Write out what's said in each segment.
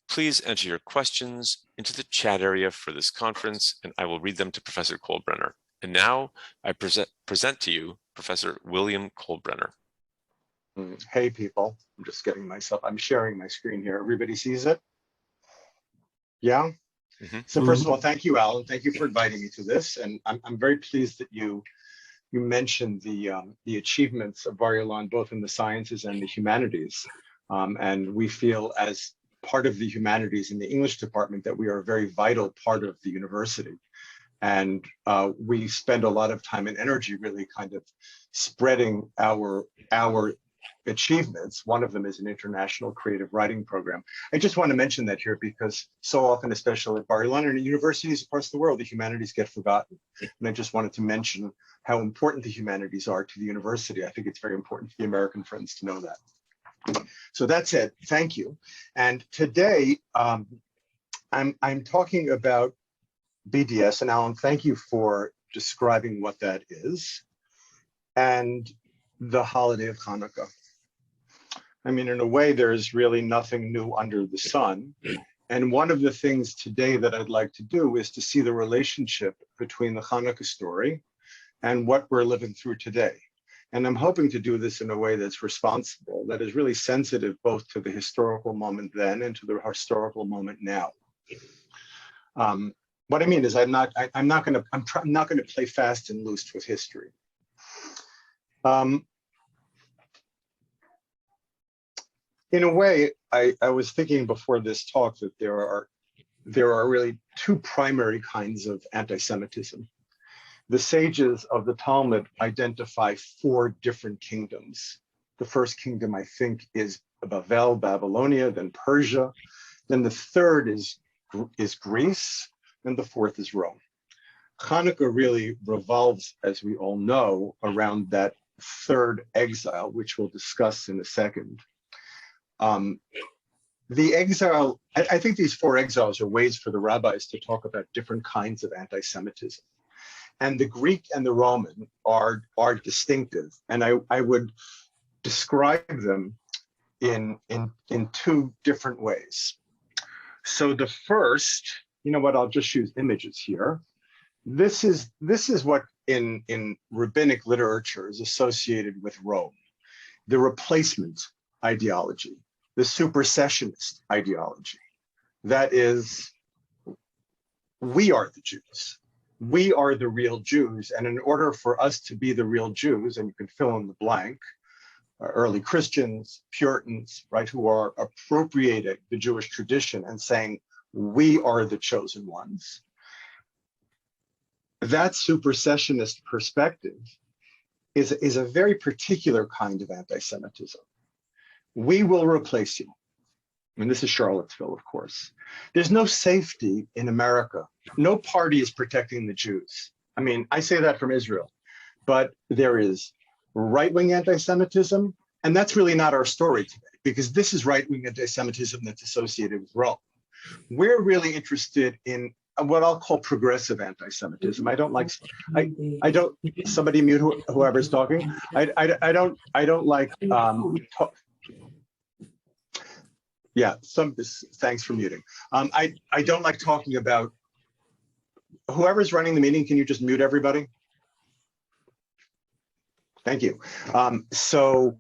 Please enter your questions into the chat area for this conference, and I will read them to Professor Kolbrenner. And now I present to you Professor William Kolbrenner. Hey, people. I'm sharing my screen here. Everybody sees it? Yeah? Mm-hmm. So first of all, thank you, Alan. Thank you for inviting me to this. And I'm very pleased that you mentioned the achievements of Bar-Ilan, both in the sciences and the humanities. And we feel as part of the humanities in the English department that we are a very vital part of the university. And we spend a lot of time and energy really kind of spreading our achievements. One of them is an international creative writing program. I just want to mention that here because so often, especially at Bar-Ilan and at universities across the world, the humanities get forgotten. And I just wanted to mention how important the humanities are to the university. I think it's very important for the American friends to know that. So that's it. Thank you. And today, I'm talking about BDS. And Alan, thank you for describing what that is and the holiday of Hanukkah. I mean, in a way, there's really nothing new under the sun. And one of the things today that I'd like to do is to see the relationship between the Hanukkah story and what we're living through today. And I'm hoping to do this in a way that's responsible, that is really sensitive both to the historical moment then and to the historical moment now. What I mean is I'm not going to play fast and loose with history. In a way, I was thinking before this talk that there are really two primary kinds of anti-Semitism. The sages of the Talmud identify four different kingdoms. The first kingdom, I think, is Babel, Babylonia, then Persia. Then the third is Greece, and the fourth is Rome. Hanukkah really revolves, as we all know, around that third exile, which we'll discuss in a second. The exile, I think these four exiles are ways for the rabbis to talk about different kinds of anti-Semitism. And the Greek and the Roman are distinctive. And I would describe them in two different ways. So the first, you know what, I'll just use images here. This is what in rabbinic literature is associated with Rome. The replacement ideology, the supersessionist ideology. That is, we are the Jews. We are the real Jews. And in order for us to be the real Jews, and you can fill in the blank, early Christians, Puritans, right, who are appropriating the Jewish tradition and saying, we are the chosen ones. That supersessionist perspective is a very particular kind of anti-Semitism. We will replace you. And this is Charlottesville, of course. There's no safety in America. No party is protecting the Jews. I mean, I say that from Israel, but there is right-wing anti-Semitism, and that's really not our story today, because this is right-wing anti-Semitism that's associated with Rome. We're really interested in what I'll call progressive anti-Semitism. I don't, somebody mute whoever's talking. I don't like, thanks for muting. I don't like talking about, whoever's running the meeting, can you just mute everybody? Thank you. So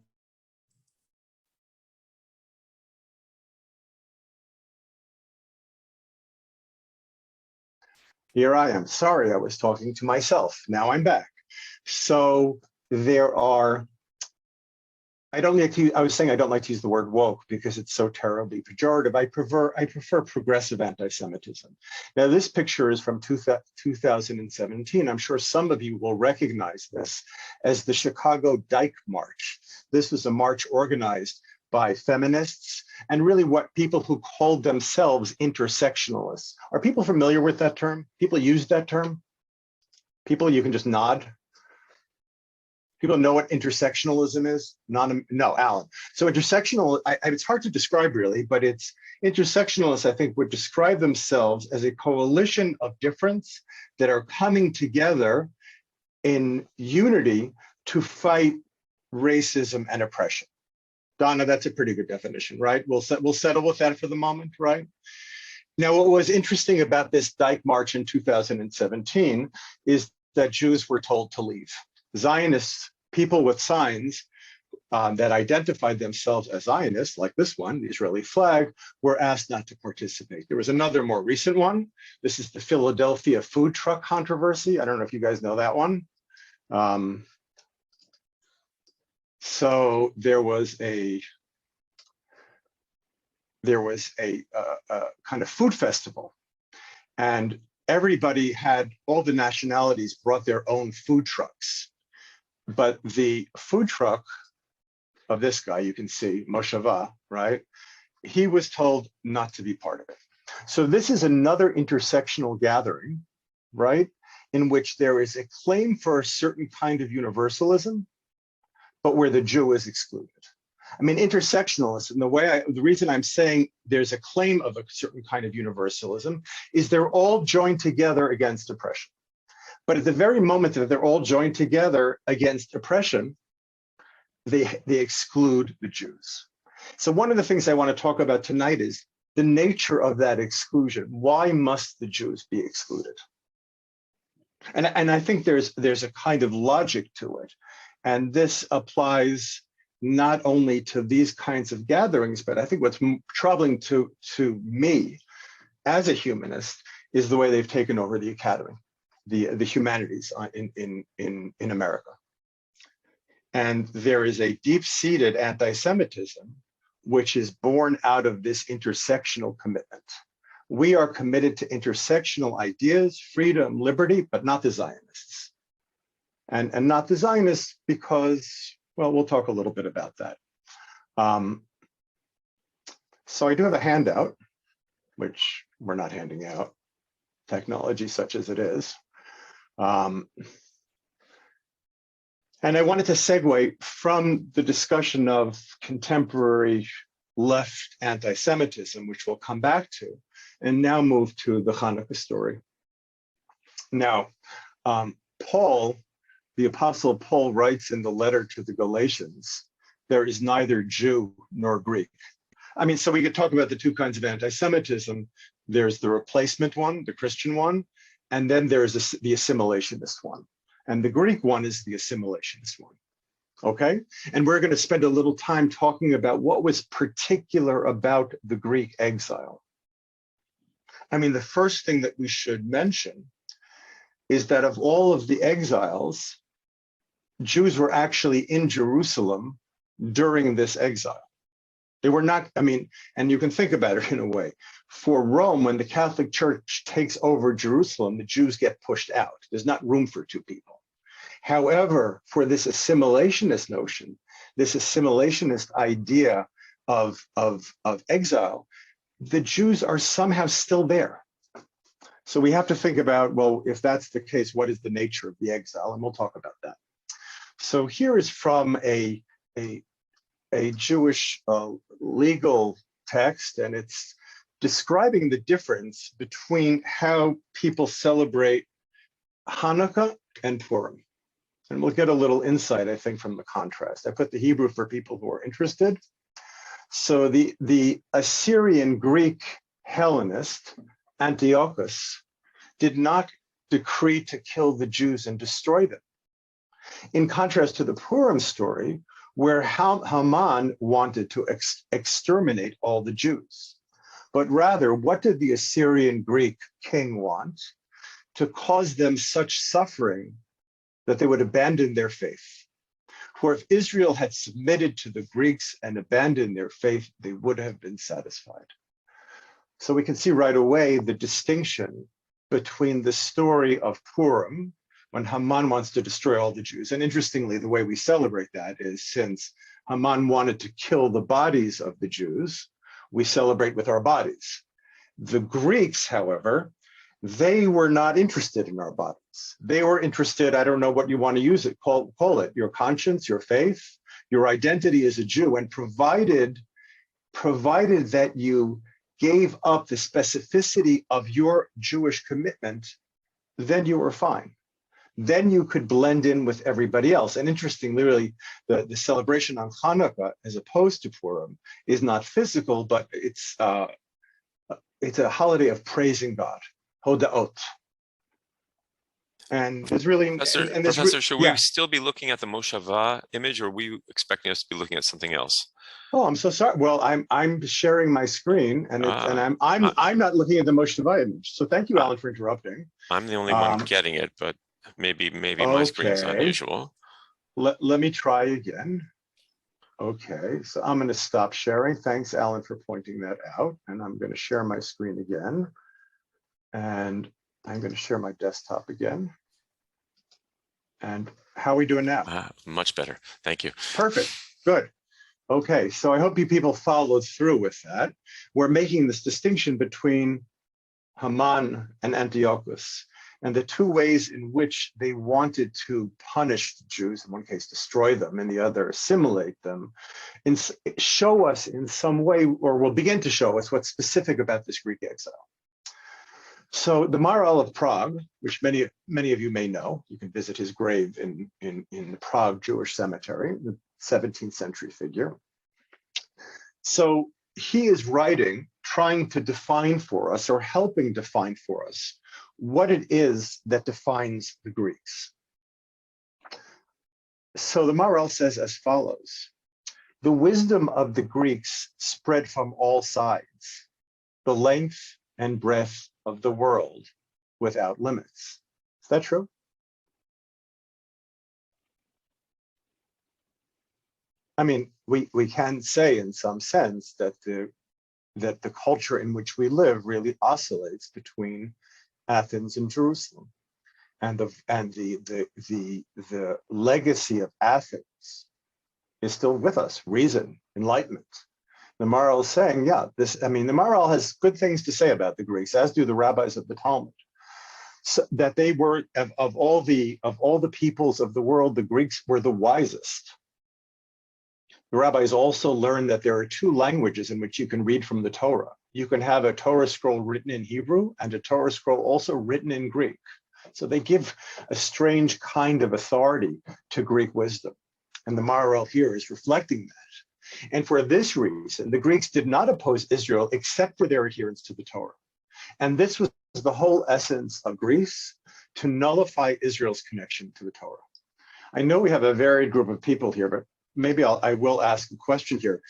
here I am. Sorry, I was talking to myself. Now I'm back. So there are, I was saying I don't like to use the word woke because it's so terribly pejorative. I prefer progressive anti-Semitism. Now this picture is from 2017. I'm sure some of you will recognize this as the Chicago Dyke March. This was a march organized by feminists and really what people who called themselves intersectionalists. Are people familiar with that term? People use that term? People, you can just nod. People know what intersectionalism is? No, Alan. So intersectional, it's hard to describe really, but it's intersectionalists, I think, would describe themselves as a coalition of difference that are coming together in unity to fight racism and oppression. Donna, that's a pretty good definition, right? We'll settle with that for the moment, right? Now, what was interesting about this Dyke March in 2017 is that Jews were told to leave. Zionists, people with signs that identified themselves as Zionists, like this one, the Israeli flag, were asked not to participate. There was another more recent one. This is the Philadelphia food truck controversy. I don't know if you guys know that one. So there was a kind of food festival, and everybody had, all the nationalities brought their own food trucks. But the food truck of this guy, you can see, Moshava, right? He was told not to be part of it. So this is another intersectional gathering, right? In which there is a claim for a certain kind of universalism, but where the Jew is excluded. I mean, intersectionalism, the reason I'm saying there's a claim of a certain kind of universalism is they're all joined together against oppression. But at the very moment that they're all joined together against oppression, they exclude the Jews. So one of the things I want to talk about tonight is the nature of that exclusion. Why must the Jews be excluded? And I think there's a kind of logic to it. And this applies not only to these kinds of gatherings, but I think what's troubling to me as a humanist is the way they've taken over the academy, the humanities in America. And there is a deep-seated anti-Semitism, which is born out of this intersectional commitment. We are committed to intersectional ideas, freedom, liberty, but not the Zionists. And not the Zionists because, well, we'll talk a little bit about that. So I do have a handout, which we're not handing out, technology such as it is. And I wanted to segue from the discussion of contemporary left anti-Semitism, which we'll come back to, and now move to the Hanukkah story. Now, Paul, the Apostle Paul, writes in the letter to the Galatians, there is neither Jew nor Greek. I mean, so we could talk about the two kinds of anti-Semitism. There's the replacement one, the Christian one, and then there's the assimilationist one. And the Greek one is the assimilationist one, okay? And we're gonna spend a little time talking about what was particular about the Greek exile. I mean, the first thing that we should mention is that of all of the exiles, Jews were actually in Jerusalem during this exile. They were not, I mean, and you can think about it in a way. For Rome, when the Catholic Church takes over Jerusalem, the Jews get pushed out. There's not room for two people. However, for this assimilationist notion, this assimilationist idea of exile, the Jews are somehow still there. So we have to think about, well, if that's the case, what is the nature of the exile? And we'll talk about that. So here is from a Jewish legal text, and it's describing the difference between how people celebrate Hanukkah and Purim. And we'll get a little insight, I think, from the contrast. I put the Hebrew for people who are interested. So the Assyrian Greek Hellenist, Antiochus, did not decree to kill the Jews and destroy them. In contrast to the Purim story, where Haman wanted to exterminate all the Jews. But rather, what did the Assyrian Greek king want? To cause them such suffering that they would abandon their faith. For if Israel had submitted to the Greeks and abandoned their faith, they would have been satisfied. So we can see right away the distinction between the story of Purim, when Haman wants to destroy all the Jews. And interestingly, the way we celebrate that is, since Haman wanted to kill the bodies of the Jews, we celebrate with our bodies. The Greeks, however, they were not interested in our bodies. They were interested, I don't know what you want to use it, call it your conscience, your faith, your identity as a Jew, and provided that you gave up the specificity of your Jewish commitment, then you were fine. then you could blend in with everybody else. And interestingly, really, the celebration on Hanukkah, as opposed to Purim, is not physical, but it's a holiday of praising God, Hodaot. And there's really, Professor, should we still be looking at the Moshava image, or are we expecting us to be looking at something else? Oh, I'm so sorry. Well, I'm sharing my screen, and I'm not looking at the Moshava image. So thank you, Alan, for interrupting. I'm the only one getting it, but maybe my screen is unusual. Let me try again. Okay, so I'm going to stop sharing. Thanks, Alan, for pointing that out. And I'm going to share my screen again. And I'm going to share my desktop again. And how are we doing now? Much better. Thank you. Perfect. Good. Okay, so I hope you people followed through with that. We're making this distinction between Haman and Antiochus, and the two ways in which they wanted to punish the Jews, in one case destroy them, in the other assimilate them, and show us in some way, or will begin to show us what's specific about this Greek exile. So the Maharal of Prague, which many of you may know, you can visit his grave in the Prague Jewish cemetery, the 17th century figure. So he is writing, trying to define for us, or helping define for us, what it is that defines the Greeks. So the Maharal says as follows: the wisdom of the Greeks spread from all sides, the length and breadth of the world without limits. Is that true? I mean, we can say in some sense that the culture in which we live really oscillates between Athens and Jerusalem, and the legacy of Athens is still with us. Reason, enlightenment. The Maharal is saying, yeah, the Maharal has good things to say about the Greeks, as do the rabbis of the Talmud. So that they were of all the peoples of the world, the Greeks were the wisest. The rabbis also learned that there are two languages in which you can read from the Torah. You can have a Torah scroll written in Hebrew and a Torah scroll also written in Greek. So they give a strange kind of authority to Greek wisdom. And the Maharal here is reflecting that. And for this reason, the Greeks did not oppose Israel except for their adherence to the Torah. And this was the whole essence of Greece, to nullify Israel's connection to the Torah. I know we have a varied group of people here, but maybe I will ask a question here.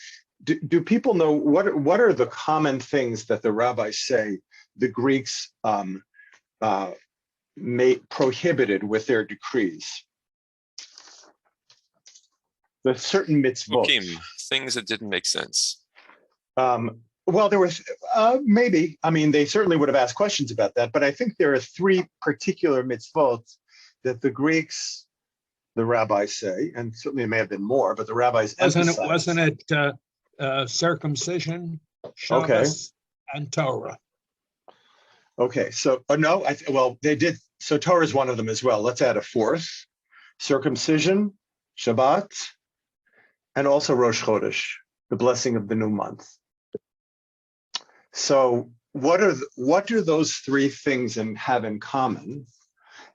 Do people know what are the common things that the rabbis say the Greeks prohibited with their decrees? The certain mitzvot. Things that didn't make sense. Well, there was maybe. I mean, they certainly would have asked questions about that, but I think there are three particular mitzvot that the Greeks, the rabbis say, and certainly it may have been more, but the rabbis emphasize. Wasn't it circumcision, Shabbat, and Torah? Okay, so no, well, they did. So Torah is one of them as well. Let's add a fourth: circumcision, Shabbat, and also Rosh Chodesh, the blessing of the new month. So what do those three things have in common?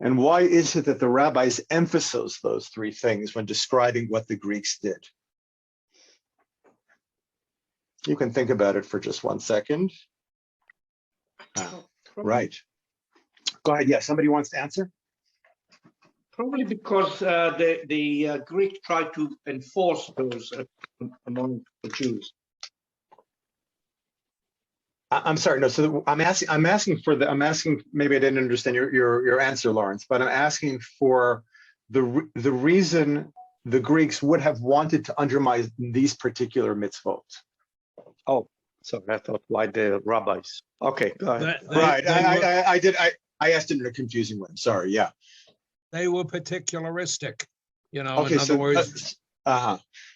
And why is it that the rabbis emphasize those three things when describing what the Greeks did? You can think about it for just 1 second. Right. Go ahead. Yeah, somebody wants to answer? Probably because the Greeks tried to enforce those among the Jews. I'm sorry. No. So I'm asking. Maybe I didn't understand your answer, Lawrence. But I'm asking for the reason the Greeks would have wanted to undermine these particular mitzvot. Oh, so I thought why the rabbis? Okay, go ahead. Right. I asked it in a confusing way. Sorry. Yeah. They were particularistic. You know. Okay. In other words.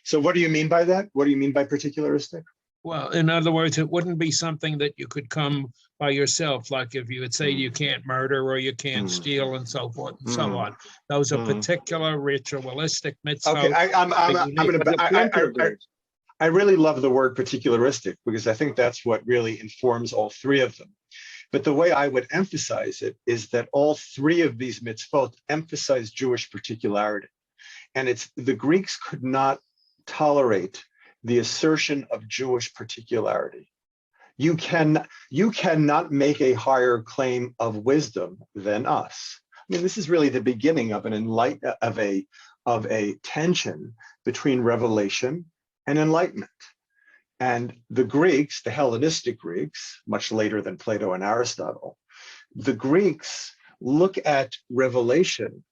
So what do you mean by that? What do you mean by particularistic? Well, in other words, it wouldn't be something that you could come by yourself, like if you would say you can't murder or you can't steal and so forth and so on. Those are particular ritualistic mitzvot. Okay, I really love the word particularistic because I think that's what really informs all three of them. But the way I would emphasize it is that all three of these mitzvot emphasize Jewish particularity. And it's the Greeks could not tolerate the assertion of Jewish particularity. You cannot make a higher claim of wisdom than us. I mean, this is really the beginning of a tension between revelation and enlightenment. And the Greeks, the Hellenistic Greeks, much later than Plato and Aristotle, the Greeks look at revelation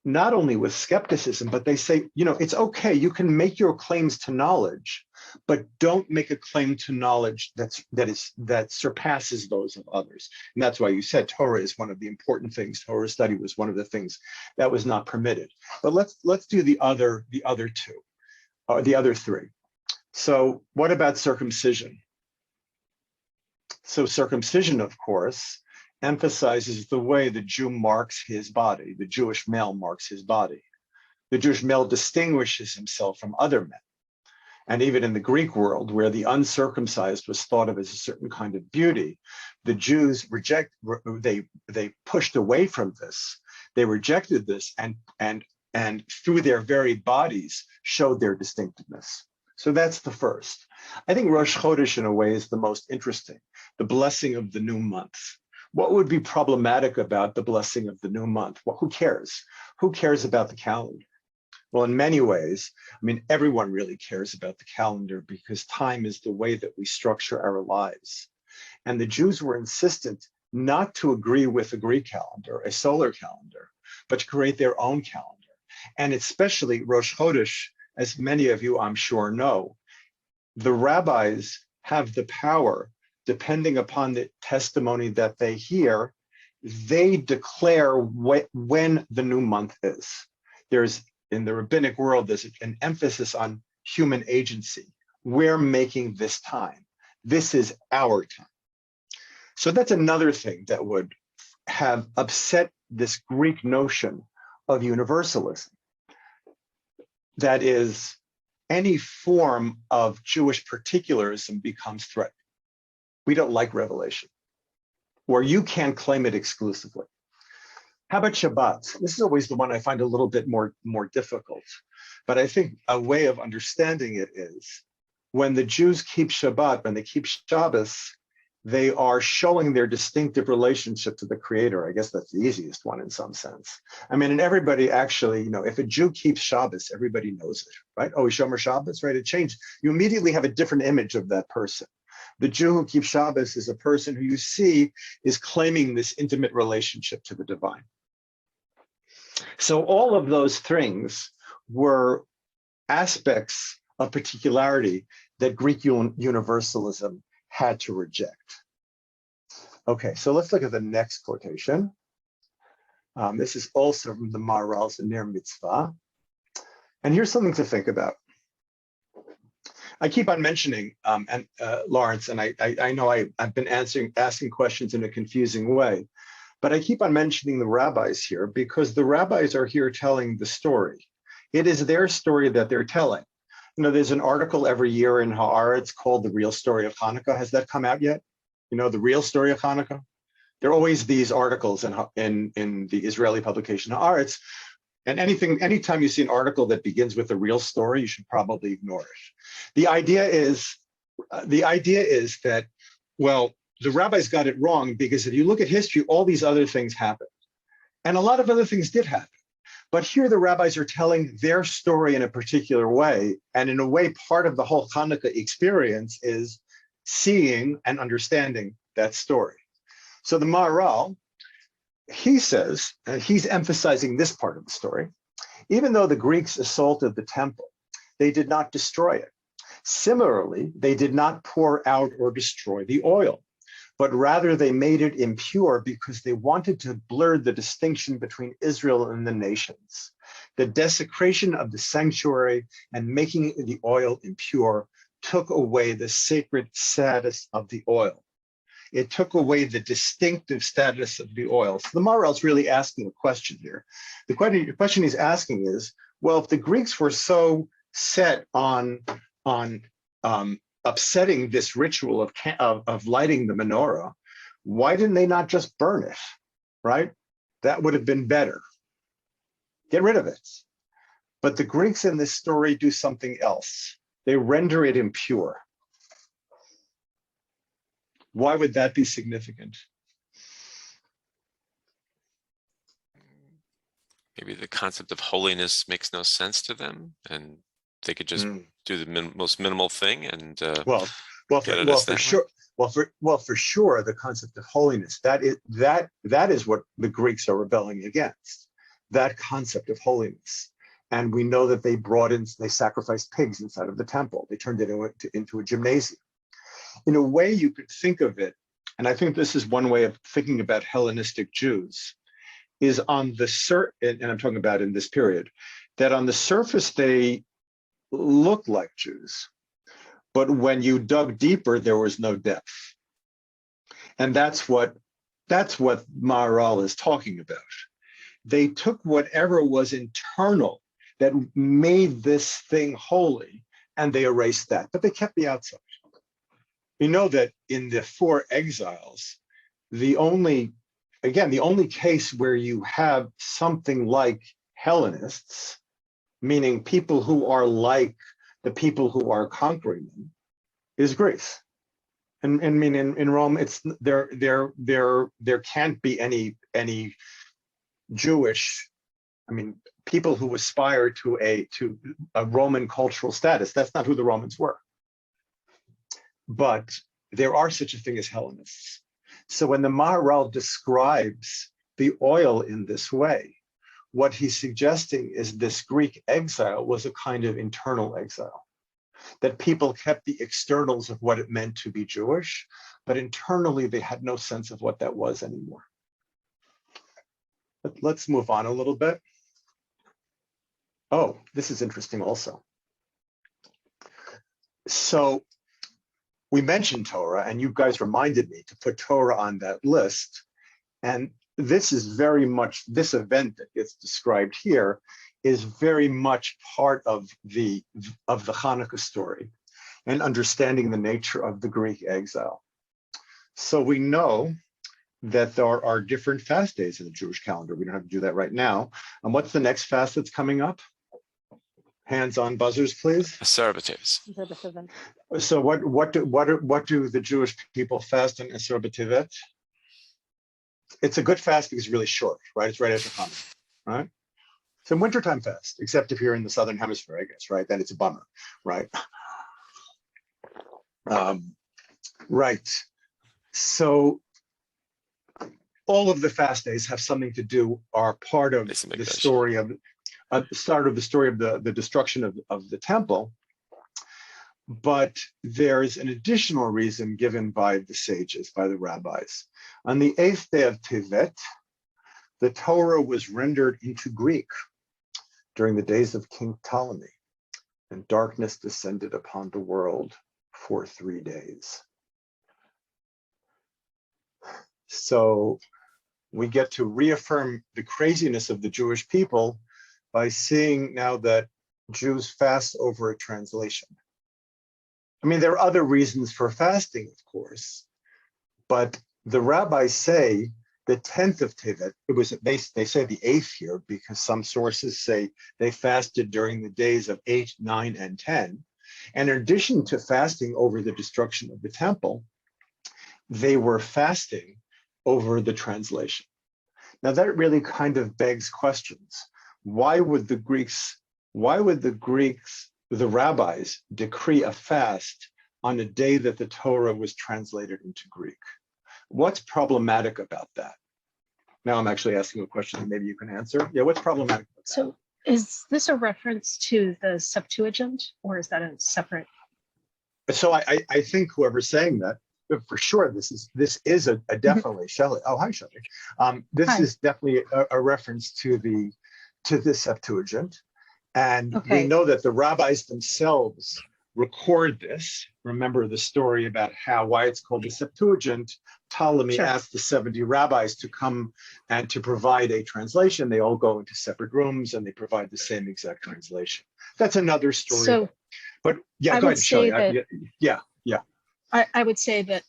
not only with skepticism, but they say, it's okay, you can make your claims to knowledge, but don't make a claim to knowledge that surpasses those of others. And that's why you said Torah is one of the important things. Torah study was one of the things that was not permitted. But let's do the other two, or the other three. So what about circumcision? So circumcision, of course, emphasizes the way the Jew marks his body, the Jewish male marks his body. The Jewish male distinguishes himself from other men. And even in the Greek world, where the uncircumcised was thought of as a certain kind of beauty, the Jews they pushed away from this. They rejected this and through their very bodies showed their distinctiveness. So that's the first. I think Rosh Chodesh in a way is the most interesting, the blessing of the new month. What would be problematic about the blessing of the new month? Well, who cares? Who cares about the calendar? Well, in many ways, I mean, everyone really cares about the calendar because time is the way that we structure our lives. And the Jews were insistent not to agree with the Greek calendar, a solar calendar, but to create their own calendar. And especially Rosh Chodesh, as many of you I'm sure know, the rabbis have the power, depending upon the testimony that they hear, they declare when the new month is. There's, in the rabbinic world, there's an emphasis on human agency. We're making this time. This is our time. So that's another thing that would have upset this Greek notion of universalism. That is, any form of Jewish particularism becomes threatened. We don't like revelation, or you can't claim it exclusively. How about Shabbat? This is always the one I find a little bit more difficult, but I think a way of understanding it is when the Jews keep Shabbat, when they keep Shabbos, they are showing their distinctive relationship to the Creator. I guess that's the easiest one in some sense. I mean, and everybody actually, if a Jew keeps Shabbos, everybody knows it, right? Oh, Shomer Shabbos, right? It changed. You immediately have a different image of that person. The Jew who keeps Shabbos is a person who you see is claiming this intimate relationship to the divine. So all of those things were aspects of particularity that Greek universalism had to reject. Okay, so let's look at the next quotation. This is also from the Maharal's Ner Mitzvah. And here's something to think about. I keep on mentioning, Lawrence, and I know I've been asking questions in a confusing way, but I keep on mentioning the rabbis here because the rabbis are here telling the story. It is their story that they're telling. There's an article every year in Haaretz called The Real Story of Hanukkah. Has that come out yet? The Real Story of Hanukkah? There are always these articles in the Israeli publication Haaretz. And anytime you see an article that begins with a real story, you should probably ignore it. The idea is that, well, the rabbis got it wrong because if you look at history, all these other things happened. And a lot of other things did happen. But here the rabbis are telling their story in a particular way. And in a way, part of the whole Hanukkah experience is seeing and understanding that story. So the Maharal, he says, and he's emphasizing this part of the story, even though the Greeks assaulted the temple, they did not destroy it. Similarly, they did not pour out or destroy the oil, but rather they made it impure because they wanted to blur the distinction between Israel and the nations. The desecration of the sanctuary and making the oil impure took away the sacred status of the oil. It took away the distinctive status of the oil. So the Maharal is really asking a question here. The question he's asking is, well, if the Greeks were so set on upsetting this ritual of lighting the menorah, Why didn't they not just burn it, right? That would have been better. Get rid of it. But the Greeks in this story do something else. They render it impure. Why would that be significant? Maybe the concept of holiness makes no sense to them, and they could just do the most minimal thing and well, for sure. Well, for sure, the concept of holiness, that is what the Greeks are rebelling against, that concept of holiness. And we know that they sacrificed pigs inside of the temple. They turned it into a gymnasium. In a way, you could think of it, and I think this is one way of thinking about Hellenistic Jews, is on the and I'm talking about in this period, that on the surface they look like Jews, but when you dug deeper, there was no depth. And that's what Bar-Ilan is talking about. They took whatever was internal that made this thing holy, and they erased that, but they kept the outside. You know that in the 4 exiles, the only case where you have something like Hellenists, meaning people who are like the people who are conquering them, is Greece. And I mean, in Rome, it's there can't be any Jewish, I mean, people who aspire to a Roman cultural status. That's not who the Romans were. But there are such a thing as Hellenists. So when the Maharal describes the oil in this way, what he's suggesting is this Greek exile was a kind of internal exile, that people kept the externals of what it meant to be Jewish, but internally they had no sense of what that was anymore. But let's move on a little bit. Oh, this is interesting also. So we mentioned Torah, and you guys reminded me to put Torah on that list. And this is very much, this event that gets described here is very much part of the Hanukkah story and understanding the nature of the Greek exile. So we know that there are different fast days in the Jewish calendar. We don't have to do that right now. And what's the next fast that's coming up? Hands on buzzers, please. Shabbat. So what do the Jewish people fast on Asar B'Tevet? It's a good fast because it's really short, right? It's right after Hanukkah, right? It's a wintertime fast, except if you're in the southern hemisphere, I guess, right? Then it's a bummer, right? Right. So all of the fast days have something to do, are part of the story of start of the story of the destruction of the temple. But there's an additional reason given by the sages, by the rabbis. On the 8th day of Tevet, the Torah was rendered into Greek during the days of King Ptolemy, and darkness descended upon the world for 3 days. So we get to reaffirm the craziness of the Jewish people by seeing now that Jews fast over a translation. I mean, there are other reasons for fasting, of course, but the rabbis say the 10th of Tevet, they say the 8th here because some sources say they fasted during the days of 8, 9, and 10. And in addition to fasting over the destruction of the temple, they were fasting over the translation. Now that really kind of begs questions. Why would the rabbis decree a fast on a day that the Torah was translated into Greek? What's problematic about that? Now I'm actually asking a question that maybe you can answer. Yeah, what's problematic about that? So is this a reference to the Septuagint, or is that a separate? So I think whoever's saying that, for sure, this is a definitely Shelley. Oh, hi, Shelley. This is definitely a reference to the Septuagint. And we know that the rabbis themselves record this. Remember the story about why it's called the Septuagint. Ptolemy asked the 70 rabbis to come and to provide a translation. They all go into separate rooms and they provide the same exact translation. That's another story. So, but yeah, go ahead, Shelley. I would say that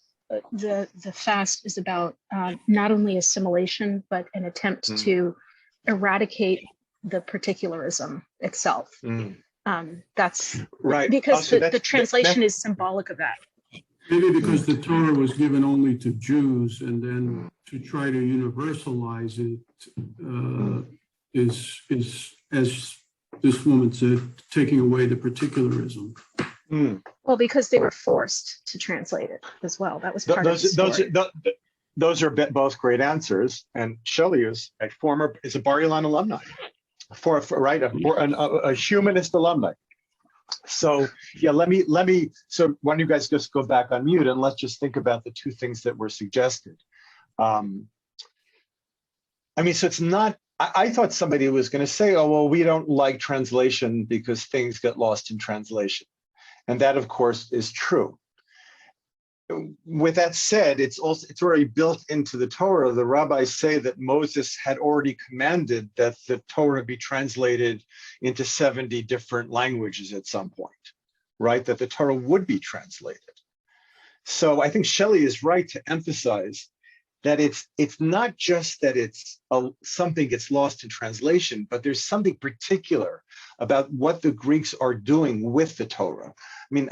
the fast is about not only assimilation, but an attempt to eradicate the particularism itself. That's right. because the translation is symbolic of that. Maybe because the Torah was given only to Jews, and then to try to universalize it is, as this woman said, taking away the particularism. Well, because they were forced to translate it as well. That was part of the story. Those are both great answers. And Shelley is a Bar-Ilan alumni, a humanist alumni. So yeah, let me. So why don't you guys just go back on mute and let's just think about the two things that were suggested. I mean, so it's not. I thought somebody was going to say, "Oh well, we don't like translation because things get lost in translation," and that, of course, is true. With that said, it's already built into the Torah. The rabbis say that Moses had already commanded that the Torah be translated into 70 different languages at some point, right? That the Torah would be translated. So I think Shelley is right to emphasize that it's not just that something gets lost in translation, but there's something particular about what the Greeks are doing with the Torah. I mean,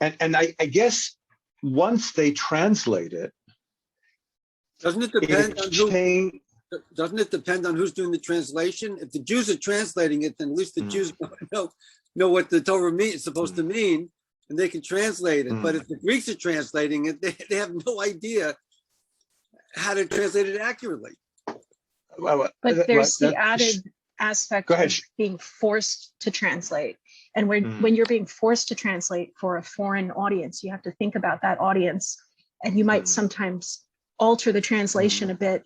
I guess once they translate it, doesn't it depend on who's doing the translation? If the Jews are translating it, then at least the Jews know what the Torah is supposed to mean, and they can translate it. But if the Greeks are translating it, they have no idea how to translate it accurately. But there's the added aspect of being forced to translate. And when you're being forced to translate for a foreign audience, you have to think about that audience, and you might sometimes alter the translation a bit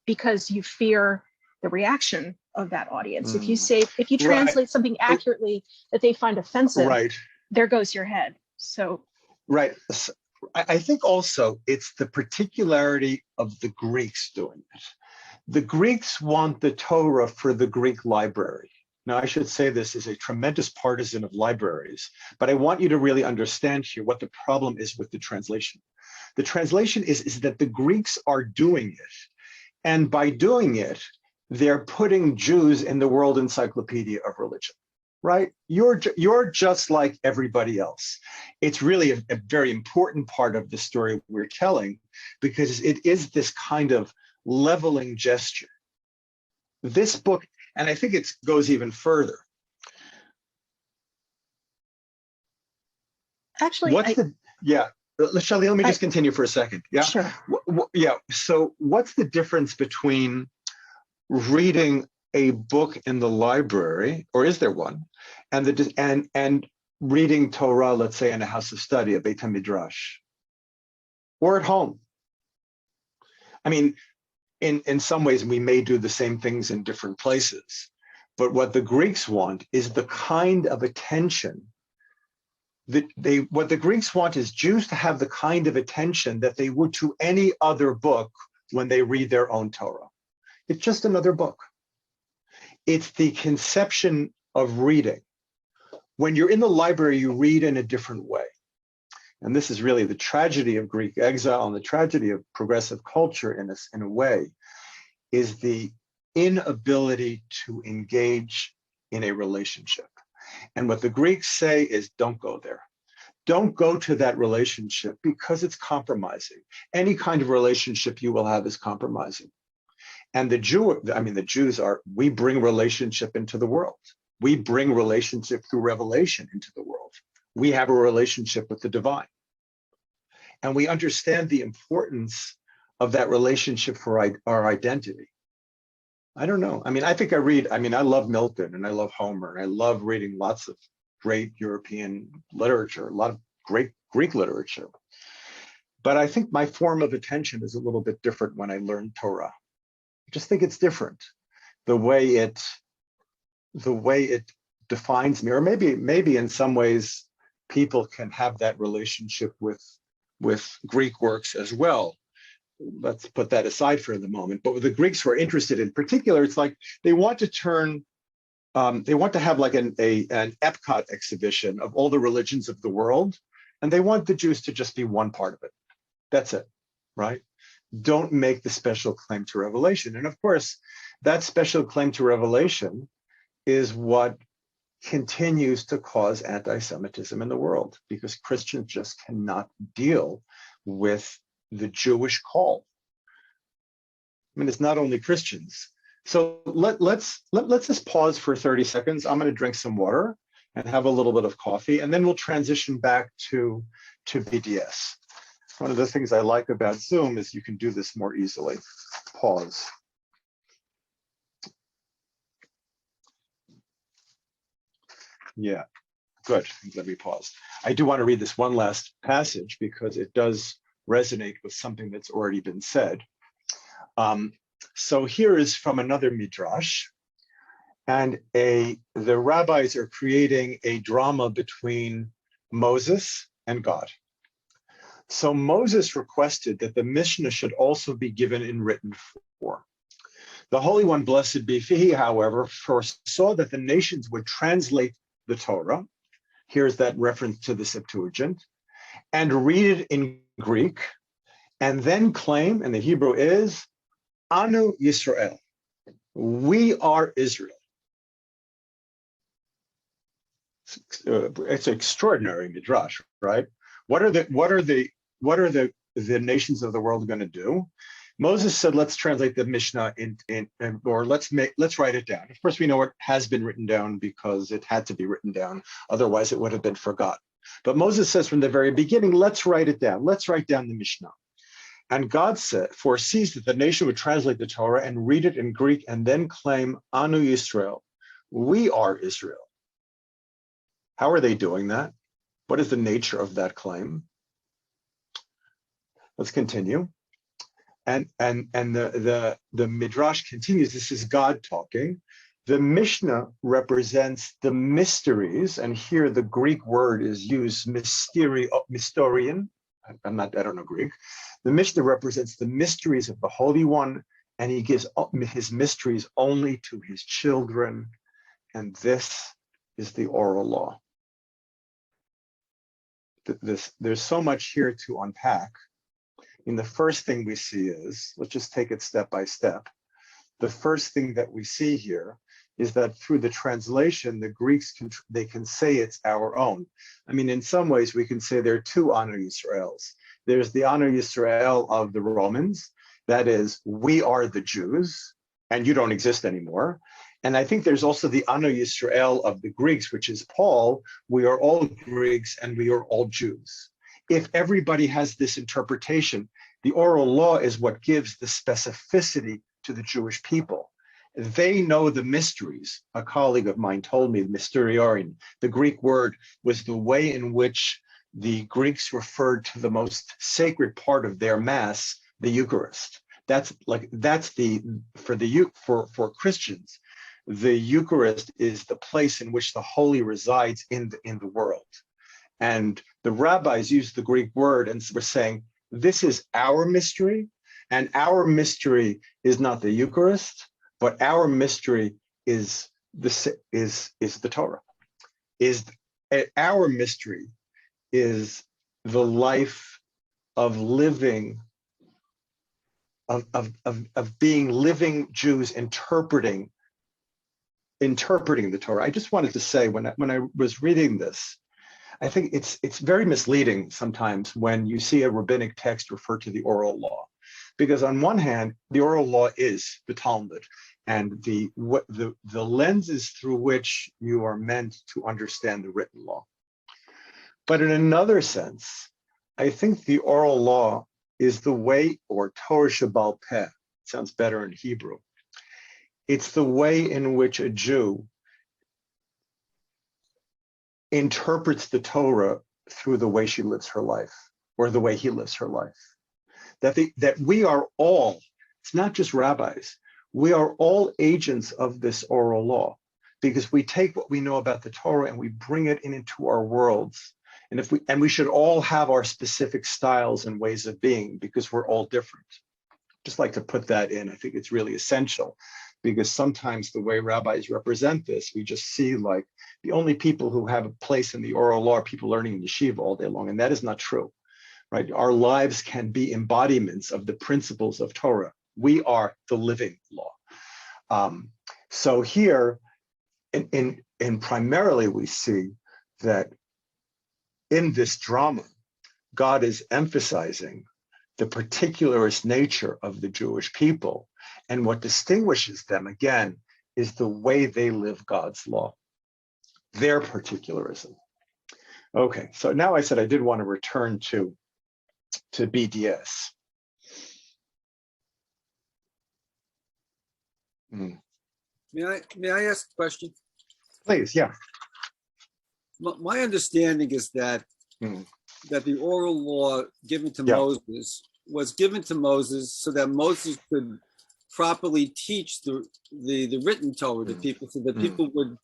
because you fear the reaction of that audience. If you translate something accurately that they find offensive, there goes your head. So I think also it's the particularity of the Greeks doing it. The Greeks want the Torah for the Greek library. Now, I should say this is a tremendous partisan of libraries, but I want you to really understand here what the problem is with the translation. The translation is that the Greeks are doing it. And by doing it, they're putting Jews in the World Encyclopedia of Religion, right? You're just like everybody else. It's really a very important part of the story we're telling, because it is this kind of leveling gesture. This book, and I think it goes even further. Actually, Shelley, let me just continue for a second. Yeah, sure. So what's the difference between reading a book in the library, or is there one, and reading Torah, let's say in a house of study, a Beit HaMidrash, or at home? I mean, in some ways, we may do the same things in different places, but what the Greeks want is the kind of attention what the Greeks want is Jews to have the kind of attention that they would to any other book when they read their own Torah. It's just another book. It's the conception of reading. When you're in the library, you read in a different way. And this is really the tragedy of Greek exile and the tragedy of progressive culture in a way, is the inability to engage in a relationship. And what the Greeks say is, don't go there. Don't go to that relationship because it's compromising. Any kind of relationship you will have is compromising. And the Jews we bring relationship into the world. We bring relationship through revelation into the world. We have a relationship with the divine. And we understand the importance of that relationship for our identity. I don't know. I mean, I love Milton and I love Homer and I love reading lots of great European literature, a lot of great Greek literature. But I think my form of attention is a little bit different when I learn Torah. I just think it's different. The way it defines me, or maybe in some ways people can have that relationship with Greek works as well. Let's put that aside for the moment. But what the Greeks were interested in particular, it's like they want to have like an Epcot exhibition of all the religions of the world, and they want the Jews to just be one part of it. That's it, right? Don't make the special claim to revelation. And of course, that special claim to revelation is what continues to cause anti-Semitism in the world, because Christians just cannot deal with the Jewish call. I mean, it's not only Christians. So let's just pause for 30 seconds. I'm going to drink some water and have a little bit of coffee, and then we'll transition back to BDS. One of the things I like about Zoom is you can do this more easily. Pause. Yeah, good. Let me pause. I do want to read this one last passage because it does resonate with something that's already been said. So here is from another midrash, and the rabbis are creating a drama between Moses and God. So Moses requested that the Mishnah should also be given in written form. The Holy One, blessed be he, however, foresaw that the nations would translate the Torah, here's that reference to the Septuagint, and read it in Greek, and then claim, and the Hebrew is, Anu Yisrael, we are Israel. It's an extraordinary midrash, right? What are the nations of the world going to do? Moses said, let's translate the Mishnah or let's write it down. Of course, we know it has been written down because it had to be written down. Otherwise, it would have been forgotten. But Moses says from the very beginning, let's write it down. Let's write down the Mishnah. And God foresees that the nation would translate the Torah and read it in Greek and then claim, Anu Yisrael, we are Israel. How are they doing that? What is the nature of that claim? Let's continue. And the Midrash continues. This is God talking. The Mishnah represents the mysteries, and here the Greek word is used, mysterion. I don't know Greek. The Mishnah represents the mysteries of the Holy One, and he gives his mysteries only to his children, and this is the oral law. There's so much here to unpack. And the first thing we see is, let's just take it step by step. The first thing that we see here is that through the translation, the Greeks can say it's our own. I mean, in some ways, we can say there are two Anu Yisraels. There's the Anu Yisrael of the Romans, that is, we are the Jews, and you don't exist anymore. And I think there's also the Anu Yisrael of the Greeks, which is Paul, we are all Greeks and we are all Jews. If everybody has this interpretation, the oral law is what gives the specificity to the Jewish people. They know the mysteries. A colleague of mine told me, mysterion, the Greek word was the way in which the Greeks referred to the most sacred part of their Mass, the Eucharist. For Christians, the Eucharist is the place in which the Holy resides in the world. And the rabbis used the Greek word and were saying, this is our mystery, and our mystery is not the Eucharist, but our mystery is the Torah. Our mystery is the life of living, of being living Jews interpreting the Torah. I just wanted to say, when I was reading this, I think it's very misleading sometimes when you see a rabbinic text refer to the oral law, because on one hand, the oral law is the Talmud and the lenses through which you are meant to understand the written law. But in another sense, I think the oral law is the way, or Torah Shebal Peh, sounds better in Hebrew. It's the way in which a Jew interprets the Torah through the way she lives her life, or the way he lives her life. That we are all, it's not just rabbis, we are all agents of this oral law, because we take what we know about the Torah and we bring it into our worlds. And we should all have our specific styles and ways of being, because we're all different. Just like to put that in, I think it's really essential, because sometimes the way rabbis represent this, we just see like the only people who have a place in the oral law are people learning in yeshiva all day long, and that is not true. right? Our lives can be embodiments of the principles of Torah. We are the living law. So here, in primarily we see that in this drama, God is emphasizing the particularist nature of the Jewish people. And what distinguishes them, again, is the way they live God's law, their particularism. Okay, so now I said I did want to return to BDS. May I ask a question? Please, yeah. My understanding is that that the oral law given to Moses was given to Moses so that Moses could properly teach the written Torah to people, so that people would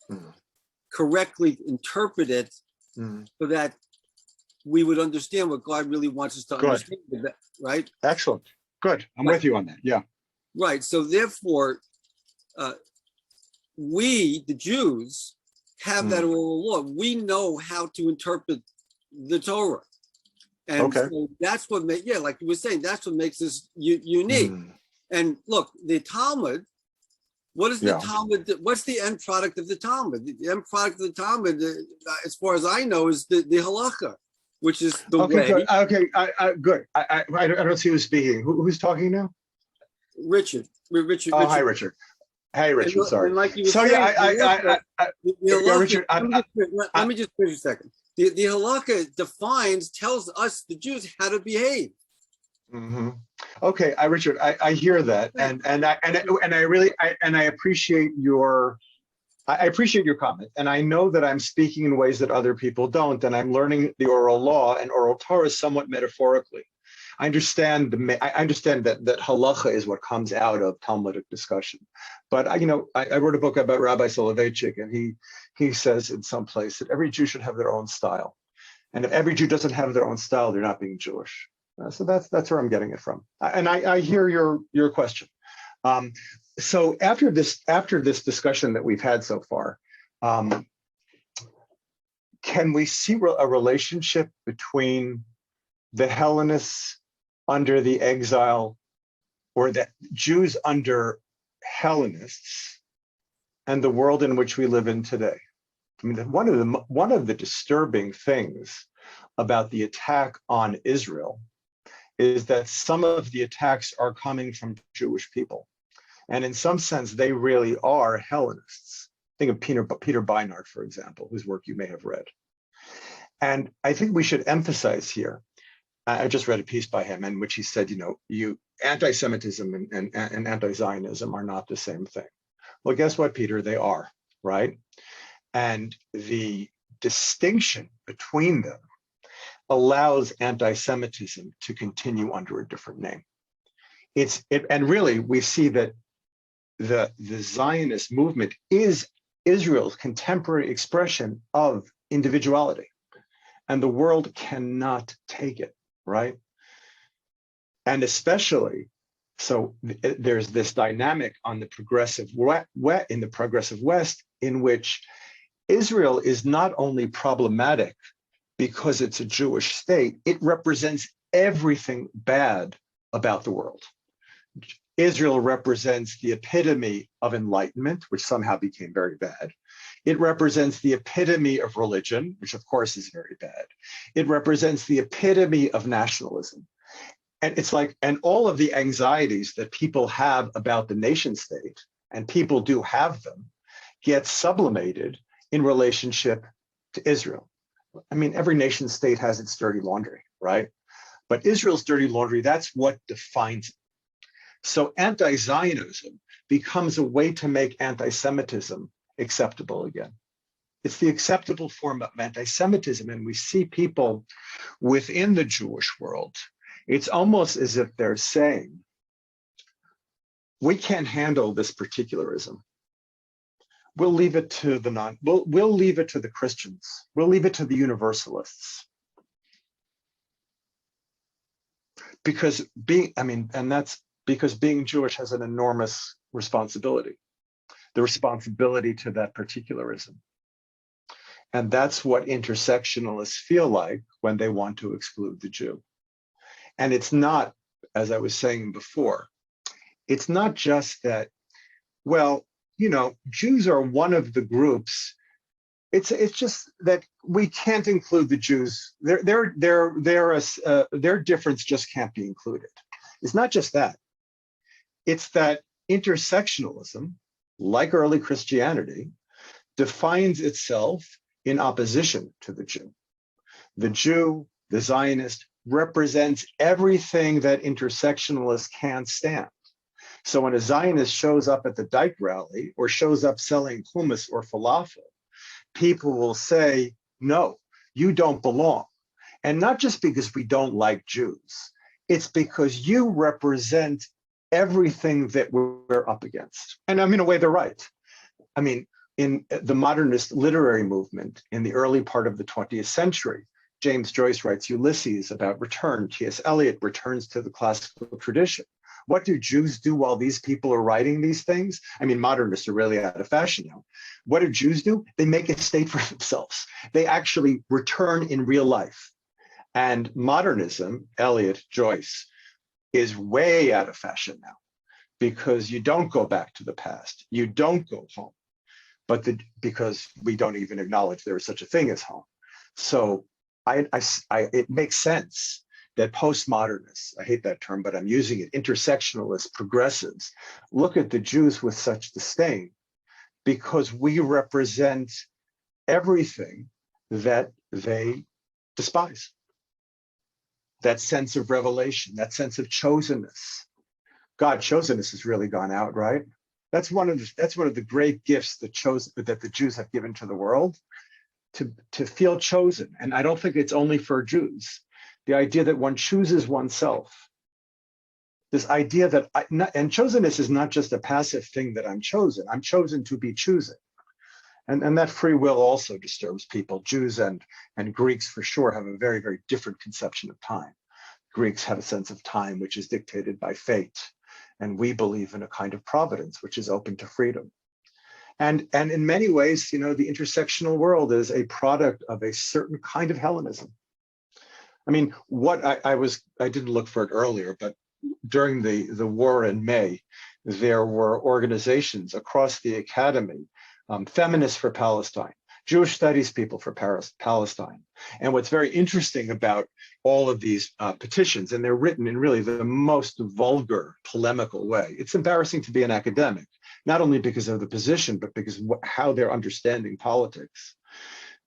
correctly interpret it, so that we would understand what God really wants us to understand, right? Excellent. Good. I'm with you on that. Yeah. Right. So therefore, we, the Jews, have that oral law. We know how to interpret the Torah. And so that's what makes, like you were saying, that's what makes us unique. And look, the Talmud, what is the Talmud? What's the end product of the Talmud? The end product of the Talmud, as far as I know, is the Halakha, which is the way. Good. Okay, good. I don't see who's speaking. Who's talking now? Richard. Oh, hi, Richard. Hey, Richard. And, sorry. And like you were so saying, Richard. Let me just finish a second. The Halakha tells us the Jews how to behave. Okay, Richard, I hear that, and I appreciate your comment, and I know that I'm speaking in ways that other people don't, and I'm learning the oral law and oral Torah somewhat metaphorically. I understand that halacha is what comes out of Talmudic discussion, but I wrote a book about Rabbi Soloveitchik, and he says in some place that every Jew should have their own style, and if every Jew doesn't have their own style, they're not being Jewish. So that's where I'm getting it from, and I hear your question. So after this discussion that we've had so far, can we see a relationship between the Hellenists under the exile, or the Jews under Hellenists, and the world in which we live in today? I mean, one of the disturbing things about the attack on Israel is that some of the attacks are coming from Jewish people. And in some sense, they really are Hellenists. Think of Peter Beinart, for example, whose work you may have read. And I think we should emphasize here, I just read a piece by him in which he said, anti-Semitism and anti-Zionism are not the same thing. Well, guess what, Peter? They are, right? And the distinction between them allows anti-Semitism to continue under a different name. And really, we see that the Zionist movement is Israel's contemporary expression of individuality, and the world cannot take it, right? And especially, so there's this dynamic on the progressive in the progressive West, in which Israel is not only problematic because it's a Jewish state, it represents everything bad about the world. Israel represents the epitome of enlightenment, which somehow became very bad. It represents the epitome of religion, which of course is very bad. It represents the epitome of nationalism. And it's like, and all of the anxieties that people have about the nation state, and people do have them, get sublimated in relationship to Israel. I mean, every nation state has its dirty laundry, right? But Israel's dirty laundry, that's what defines it. So anti-Zionism becomes a way to make anti-Semitism acceptable again. It's the acceptable form of anti-Semitism, and we see people within the Jewish world. It's almost as if they're saying, we can't handle this particularism. We'll leave it to the we'll leave it to the Christians. We'll leave it to the Universalists. Because because being Jewish has an enormous responsibility, the responsibility to that particularism. And that's what intersectionalists feel like when they want to exclude the Jew. And it's not, as I was saying before, it's not just that, well, you know, Jews are one of the groups. It's just that we can't include the Jews. Their difference just can't be included. It's not just that. It's that intersectionalism, like early Christianity, defines itself in opposition to the Jew. The Jew, the Zionist, represents everything that intersectionalists can't stand. So when a Zionist shows up at the Dyke rally or shows up selling hummus or falafel, people will say, no, you don't belong. And not just because we don't like Jews, it's because you represent everything that we're up against. And I mean, in a way, they're right. I mean, in the modernist literary movement in the early part of the 20th century, James Joyce writes Ulysses about return. T.S. Eliot returns to the classical tradition. What do Jews do while these people are writing these things? I mean, modernists are really out of fashion now. What do Jews do? They make a state for themselves. They actually return in real life. And modernism, Eliot, Joyce, is way out of fashion now because you don't go back to the past. You don't go home, because we don't even acknowledge there is such a thing as home. So it makes sense that postmodernists, I hate that term, but I'm using it, intersectionalists, progressives, look at the Jews with such disdain because we represent everything that they despise. That sense of revelation, that sense of chosenness. God, chosenness has really gone out, right? That's one of the great gifts that the Jews have given to the world, to feel chosen. And I don't think it's only for Jews. The idea that one chooses oneself. This idea that, and chosenness is not just a passive thing that I'm chosen to be choosing. And that free will also disturbs people. Jews and Greeks for sure have a very, very different conception of time. Greeks have a sense of time which is dictated by fate. And we believe in a kind of providence which is open to freedom. And in many ways, you know, the intersectional world is a product of a certain kind of Hellenism. I mean, what I didn't look for it earlier, but during the war in May, there were organizations across the academy, Feminists for Palestine, Jewish Studies people for Palestine. And what's very interesting about all of these petitions, and they're written in really the most vulgar, polemical way. It's embarrassing to be an academic, not only because of the position, but because how they're understanding politics.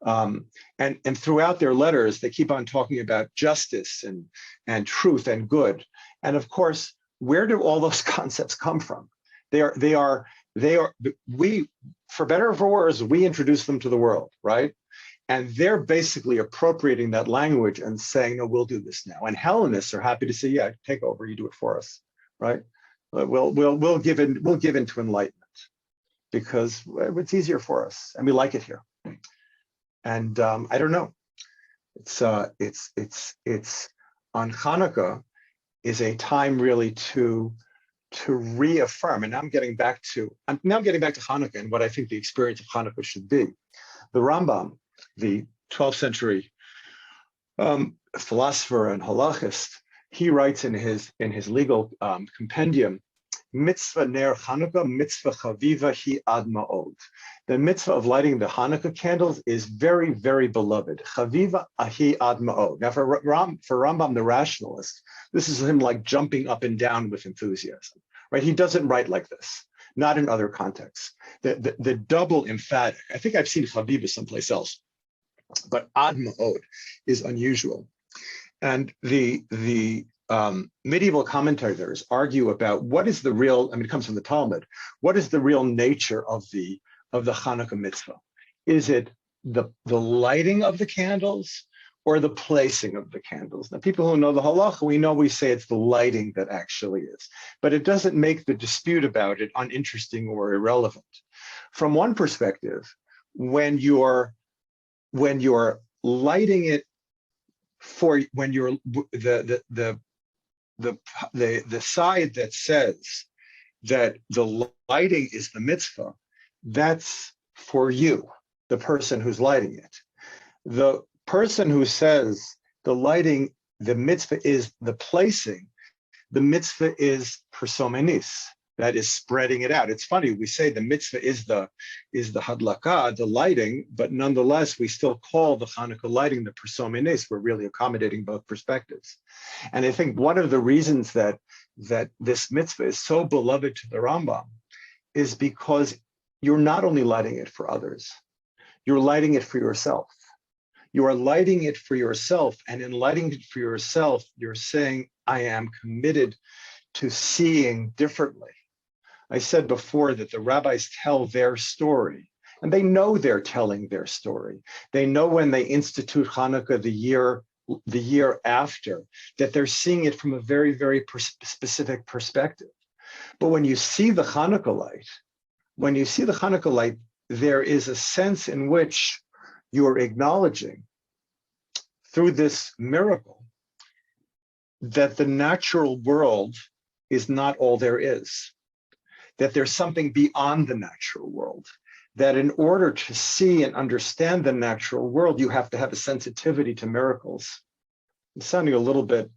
And throughout their letters, they keep on talking about justice and truth and good. And of course, where do all those concepts come from? We, for better or for worse, we introduce them to the world, right? And they're basically appropriating that language and saying, no, we'll do this now. And Hellenists are happy to say, yeah, take over, you do it for us, right? We'll give in to enlightenment because it's easier for us and we like it here. And I don't know. It's on Hanukkah is a time really to reaffirm. And now I'm getting back to Hanukkah and what I think the experience of Hanukkah should be. The Rambam, the 12th century philosopher and halachist, he writes in his legal compendium, mitzvah ner Hanukkah, mitzvah chaviva hi ad ma'od. The mitzvah of lighting the Hanukkah candles is very, very beloved. Chaviva hi ad ma'od. Now for Rambam, the rationalist, this is him like jumping up and down with enthusiasm, right? He doesn't write like this, not in other contexts. The double emphatic, I think I've seen chaviva someplace else, but ad ma'od is unusual. And the medieval commentators argue about what is the real, I mean, it comes from the Talmud, what is the real nature of the Hanukkah mitzvah? Is it the lighting of the candles or the placing of the candles? Now, people who know the halacha, we say it's the lighting that actually is, but it doesn't make the dispute about it uninteresting or irrelevant. From one perspective, when you're lighting it when you're the side that says that the lighting is the mitzvah, that's for you, the person who's lighting it. The person who says the lighting the mitzvah is the placing. The mitzvah is persomenis, that is spreading it out. It's funny, we say the mitzvah is the hadlaka, the lighting, but nonetheless, we still call the Hanukkah lighting the persomenis. We're really accommodating both perspectives. And I think one of the reasons that this mitzvah is so beloved to the Rambam is because you're not only lighting it for others, you're lighting it for yourself. You are lighting it for yourself, and in lighting it for yourself, you're saying, I am committed to seeing differently. I said before that the rabbis tell their story, and they know they're telling their story. They know when they institute Hanukkah the year after, that they're seeing it from a very, very specific perspective. But when you see the Hanukkah light, there is a sense in which you are acknowledging through this miracle that the natural world is not all there is, that there's something beyond the natural world, that in order to see and understand the natural world, you have to have a sensitivity to miracles. It's sounding a little bit,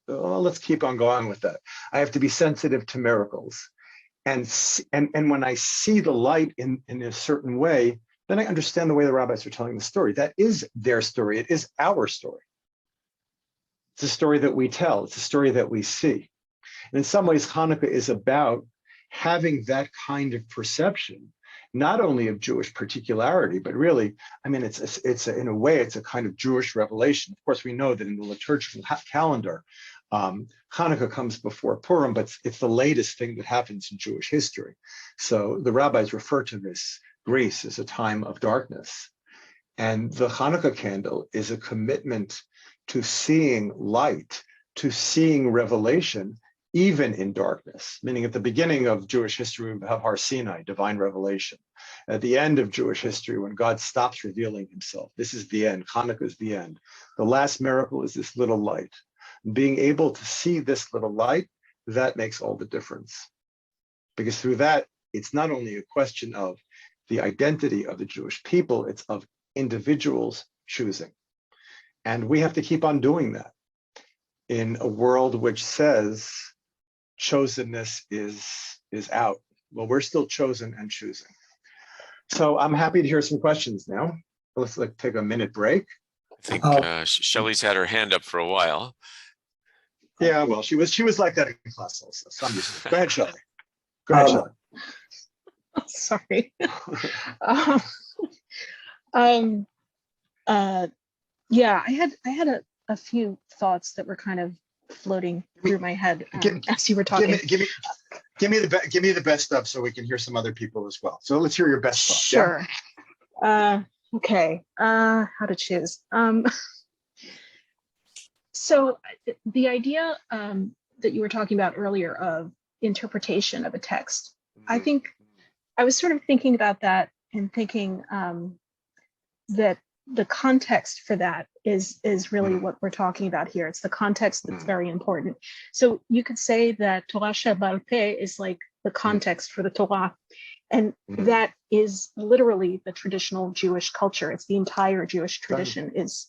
let's keep on going with that. I have to be sensitive to miracles. And when I see the light in a certain way, then I understand the way the rabbis are telling the story. That is their story. It is our story. It's a story that we tell. It's a story that we see. And in some ways, Hanukkah is about having that kind of perception, not only of Jewish particularity, but really, I mean, in a way, it's a kind of Jewish revelation. Of course, we know that in the liturgical calendar, Hanukkah comes before Purim, but it's the latest thing that happens in Jewish history. So the rabbis refer to this Greece as a time of darkness. And the Hanukkah candle is a commitment to seeing light, to seeing revelation, even in darkness, meaning at the beginning of Jewish history, we have Har Sinai, divine revelation. At the end of Jewish history, when God stops revealing himself, this is the end, Hanukkah is the end. The last miracle is this little light. Being able to see this little light, that makes all the difference. Because through that, it's not only a question of the identity of the Jewish people, it's of individuals choosing. And we have to keep on doing that in a world which says chosenness is out. Well, we're still chosen and choosing. So I'm happy to hear some questions now. Let's take a minute break. I think Shelley's had her hand up for a while. Yeah, well, she was like that in class also. So I'm used to it. Go ahead, Shelley. Go ahead, Shelley. Sorry. Yeah, I had a few thoughts that were kind of floating through my head as you were talking. Give me the best stuff so we can hear some other people as well. So let's hear your best stuff. Sure. Yeah? Okay. How to choose. So the idea that you were talking about earlier of interpretation of a text, I think I was sort of thinking about that and thinking that the context for that is really what we're talking about here. It's the context that's very important. So you could say that Torah Shabbat is like the context for the Torah, and that is literally the traditional Jewish culture. It's the entire Jewish tradition is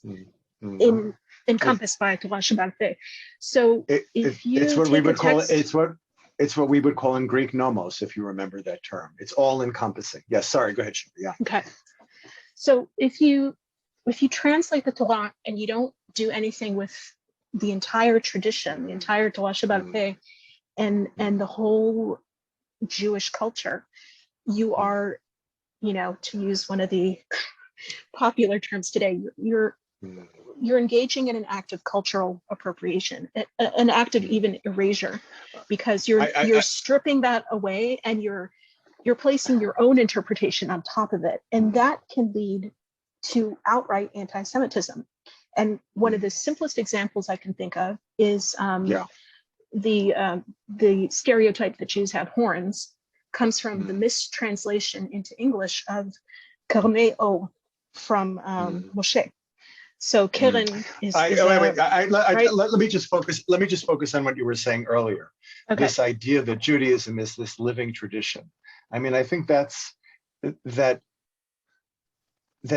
encompassed by Torah Shabbat. So it's what we would call it's what we would call in Greek nomos, if you remember that term. It's all encompassing. Yes, sorry, go ahead, Shelley. Yeah. Okay. So if you translate the Torah and you don't do anything with the entire tradition, the entire Torah Shabbat and the whole Jewish culture, you are, to use one of the popular terms today, you're engaging in an act of cultural appropriation, an act of even erasure, because you're stripping that away and you're placing your own interpretation on top of it, and that can lead to outright anti-Semitism. And one of the simplest examples I can think of is the stereotype that Jews have horns comes from the mistranslation into English of Karmei O from Moshe. So Keren is let me just focus on what you were saying earlier. Okay. This idea that Judaism is this living tradition. I mean, I think that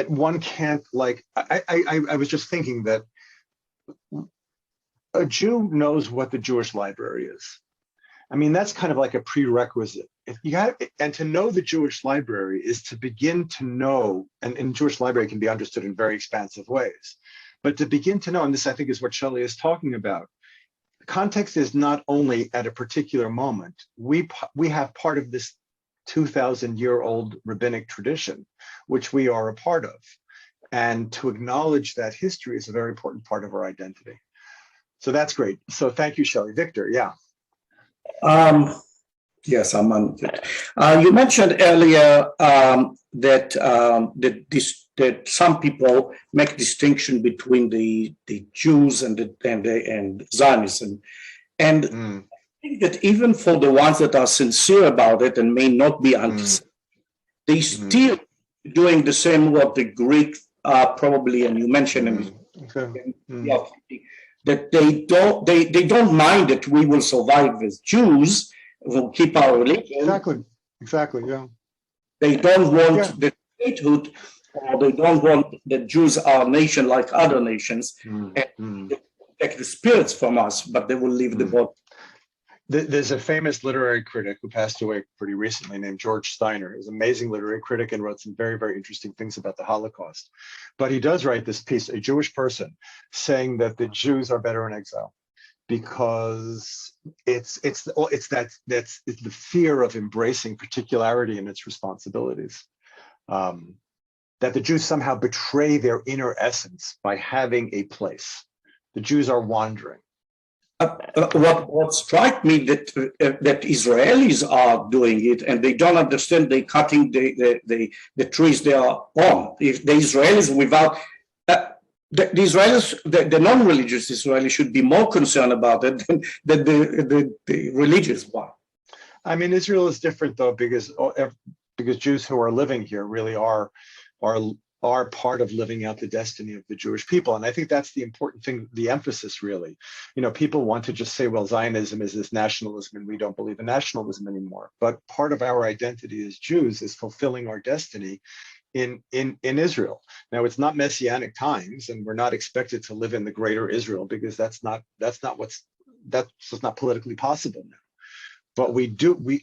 one can't, like, I was just thinking that a Jew knows what the Jewish library is. I mean, that's kind of like a prerequisite. If you have, and to know the Jewish library is to begin to know, and Jewish library can be understood in very expansive ways, but to begin to know, and this I think is what Shelley is talking about, context is not only at a particular moment. We have part of this 2,000-year-old rabbinic tradition, which we are a part of. And to acknowledge that history is a very important part of our identity. So that's great. So thank you, Shelley. Victor, yeah. Yes, I'm on it. You mentioned earlier that some people make distinction between the Jews and Zionism, and I think that even for the ones that are sincere about it and may not be anti-Semitic, they still doing the same what the Greek probably, and you mentioned that they don't mind that we will survive as Jews. Will keep our religion. Exactly, yeah. They don't want the statehood, or they don't want that Jews are a nation like other nations, and they take the spirits from us, but they will leave the body. There's a famous literary critic who passed away pretty recently named George Steiner. He was an amazing literary critic and wrote some very, very interesting things about the Holocaust. But he does write this piece, a Jewish person, saying that the Jews are better in exile, because it's the fear of embracing particularity in its responsibilities, that the Jews somehow betray their inner essence by having a place. The Jews are wandering. What strikes me that Israelis are doing it, and they don't understand. They cutting the trees they are on. If the Israelis without the Israelis, the non-religious Israelis should be more concerned about it than the religious one. I mean, Israel is different though, because Jews who are living here really are part of living out the destiny of the Jewish people. And I think that's the important thing, the emphasis really. You know, people want to just say, well, Zionism is this nationalism and we don't believe in nationalism anymore. But part of our identity as Jews is fulfilling our destiny in Israel. Now, it's not messianic times, and we're not expected to live in the greater Israel, because that's not politically possible now. But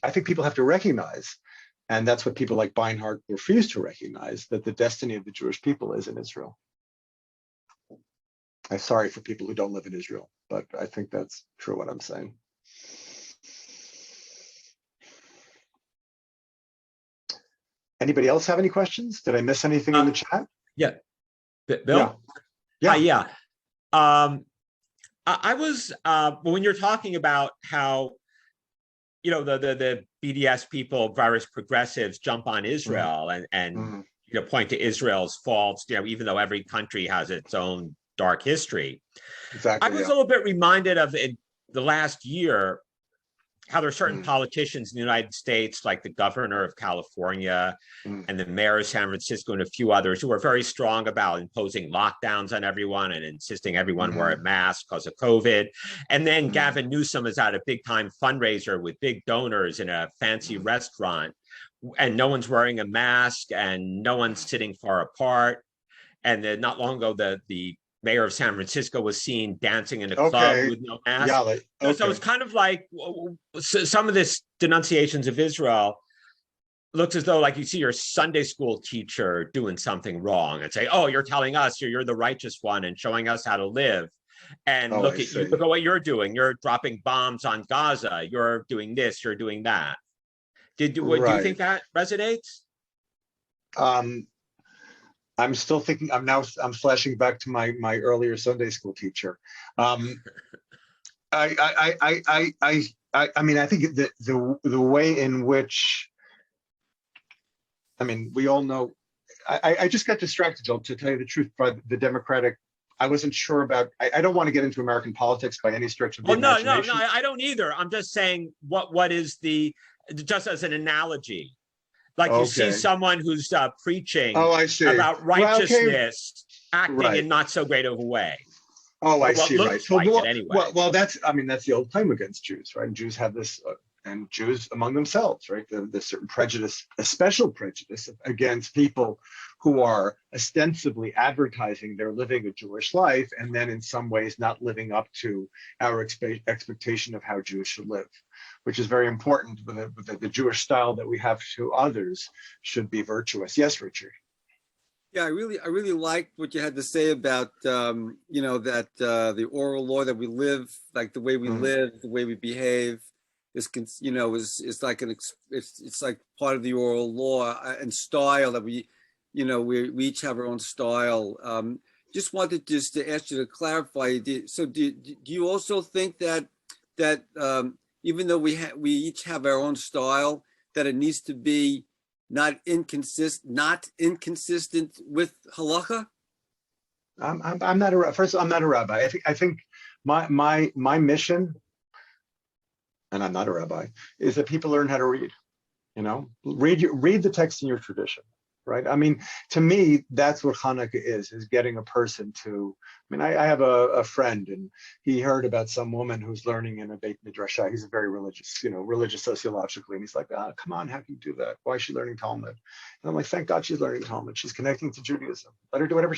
I think people have to recognize, and that's what people like Beinhard refuse to recognize, that the destiny of the Jewish people is in Israel. I'm sorry for people who don't live in Israel, but I think that's true what I'm saying. Anybody else have any questions? Did I miss anything in the chat? Yeah. Bill? Yeah. I was, when you're talking about how, you know, the BDS people, various progressives jump on Israel and you know, point to Israel's faults, you know, even though every country has its own dark history. Exactly. I was a little bit reminded of in the last year, how there are certain politicians in the United States, like the governor of California and the mayor of San Francisco and a few others, who are very strong about imposing lockdowns on everyone and insisting everyone wear a mask because of COVID. And then Gavin Newsom is at a big time fundraiser with big donors in a fancy restaurant, and no one's wearing a mask and no one's sitting far apart. And then not long ago, the mayor of San Francisco was seen dancing in a club with no mask. So it's kind of like some of this denunciations of Israel looks as though like you see your Sunday school teacher doing something wrong and say, oh, you're telling us you're the righteous one and showing us how to live. And look at what you're doing. You're dropping bombs on Gaza. You're doing this, you're doing that. Do you think that resonates? I'm still thinking. I'm flashing back to my earlier Sunday school teacher. I mean, I think that the way in which, I mean, we all know. I just got distracted, to tell you the truth, by the Democratic. I wasn't sure about. I don't want to get into American politics by any stretch of the imagination. No, I don't either. I'm just saying what is just as an analogy. Like you see someone who's preaching about righteousness, acting in not so great of a way. I see. Right. Like anyway. Well, that's the old claim against Jews, right? And Jews have this, and Jews among themselves, right? The certain prejudice, a special prejudice against people who are ostensibly advertising they're living a Jewish life, and then in some ways not living up to our expectation of how Jews should live, which is very important. The Jewish style that we have to others should be virtuous. Yes, Richard. Yeah, I really liked what you had to say about that the oral law that we live, like the way we live, the way we behave, is like it's like part of the oral law and style that we each have our own style. Just wanted to ask you to clarify. So do you also think that even though we each have our own style, that it needs to be not inconsistent with halacha? I'm not a rabbi. I think my mission, and I'm not a rabbi, is that people learn how to read. Read the text in your tradition, right? I mean, to me, that's what Hanukkah is getting a person to. I mean, I have a friend, and he heard about some woman who's learning in a Beit Midrashah. He's very religious, religious sociologically. And he's like, come on, how can you do that? Why is she learning Talmud? And I'm like, thank God she's learning Talmud. She's connecting to Judaism. Let her do whatever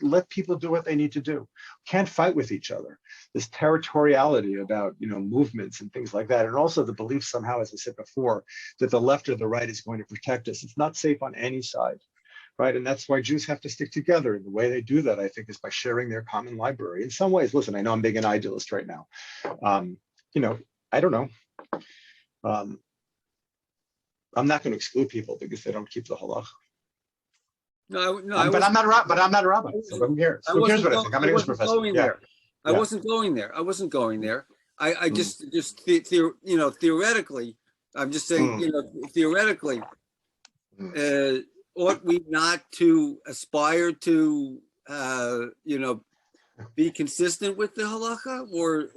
let people do what they need to do. Can't fight with each other. This territoriality about, movements and things like that. And also the belief somehow, as I said before, that the left or the right is going to protect us. It's not safe on any side. Right. And that's why Jews have to stick together. And the way they do that, I think, is by sharing their common library. In some ways, listen, I know I'm being an idealist right now. I don't know. I'm not going to exclude people because they don't keep the halach. No, but I'm not a rabbi. So who cares? Who cares what I think? I'm an English professor. I wasn't going there. I just theoretically, I'm just saying, theoretically, ought we not to aspire to, be consistent with the halacha, or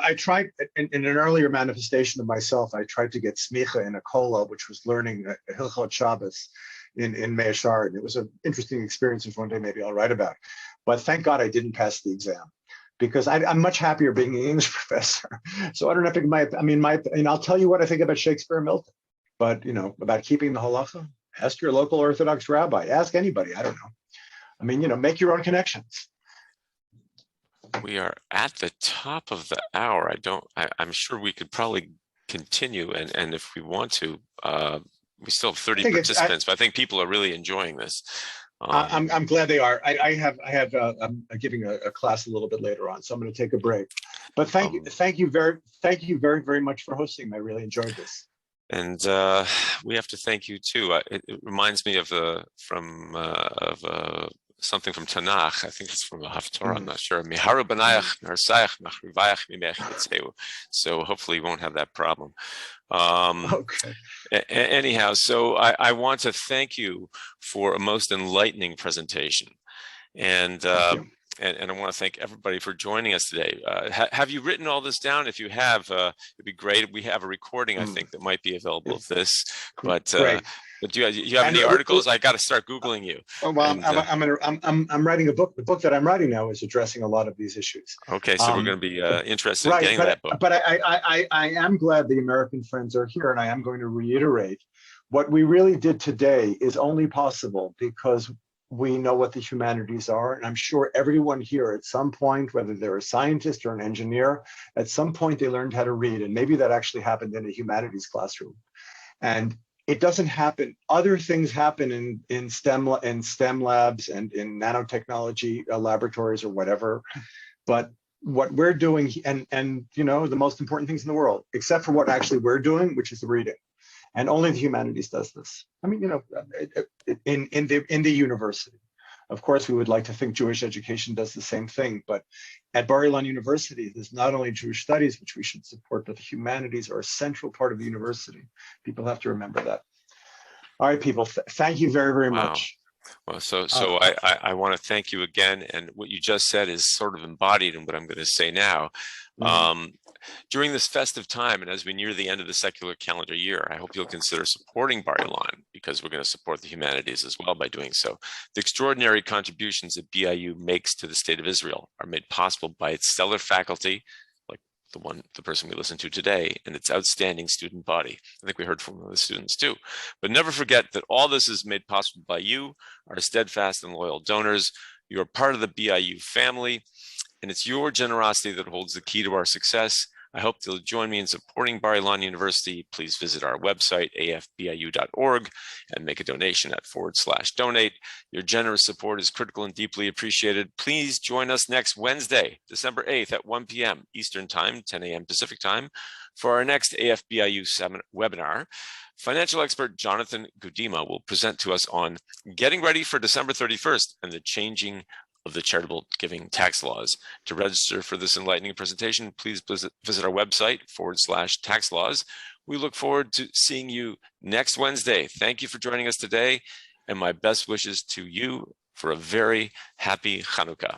I tried in an earlier manifestation of myself. I tried to get smicha in a kola, which was learning Hilchot Shabbos in Mea She'arim, and it was an interesting experience, which one day maybe I'll write about. But thank God I didn't pass the exam, because I'm much happier being an English professor. So I don't have to. And I'll tell you what I think about Shakespeare and Milton. But, about keeping the halacha, ask your local Orthodox rabbi. Ask anybody. I don't know. I mean, make your own connections. We are at the top of the hour. I'm sure we could probably continue. And if we want to, we still have 30 participants, but I think people are really enjoying this. I'm glad they are. I'm giving a class a little bit later on, so I'm going to take a break. But thank you very, very much for hosting. I really enjoyed this. And we have to thank you too. It reminds me of something from Tanakh. I think it's from a Haftorah. I'm not sure. So hopefully you won't have that problem. Okay. Anyhow, so I want to thank you for a most enlightening presentation. And I want to thank everybody for joining us today. Have you written all this down? If you have, it'd be great. We have a recording, I think, that might be available of this. But do you have any articles? I got to start Googling you. Well, I'm writing a book. The book that I'm writing now is addressing a lot of these issues. Okay, so we're going to be interested in getting that book. But I am glad the American friends are here, and I am going to reiterate what we really did today is only possible because we know what the humanities are. And I'm sure everyone here at some point, whether they're a scientist or an engineer, at some point they learned how to read. And maybe that actually happened in a humanities classroom. And it doesn't happen. Other things happen in STEM labs and in nanotechnology laboratories or whatever. But what we're doing, and the most important things in the world, except for what actually we're doing, which is the reading. And only the humanities does this. I mean, in the university. Of course, we would like to think Jewish education does the same thing, but at Bar-Ilan University, there's not only Jewish studies, which we should support, but the humanities are a central part of the university. People have to remember that. All right, people, thank you very, very much. Well, so I want to thank you again. And what you just said is sort of embodied in what I'm going to say now. During this festive time, and as we near the end of the secular calendar year, I hope you'll consider supporting Bar-Ilan, because we're going to support the humanities as well by doing so. The extraordinary contributions that BIU makes to the state of Israel are made possible by its stellar faculty, like the person we listened to today, and its outstanding student body. I think we heard from the students too. But never forget that all this is made possible by you, our steadfast and loyal donors. You're part of the BIU family, and it's your generosity that holds the key to our success. I hope you'll join me in supporting Bar-Ilan University. Please visit our website, afbiu.org, and make a donation at /donate. Your generous support is critical and deeply appreciated. Please join us next Wednesday, December 8th at 1 p.m. Eastern Time, 10 a.m. Pacific Time, for our next AFBIU webinar. Financial expert Jonathan Gudima will present to us on getting ready for December 31st and the changing of the charitable giving tax laws. To register for this enlightening presentation, please visit our website, /tax laws. We look forward to seeing you next Wednesday. Thank you for joining us today, and my best wishes to you for a very happy Hanukkah.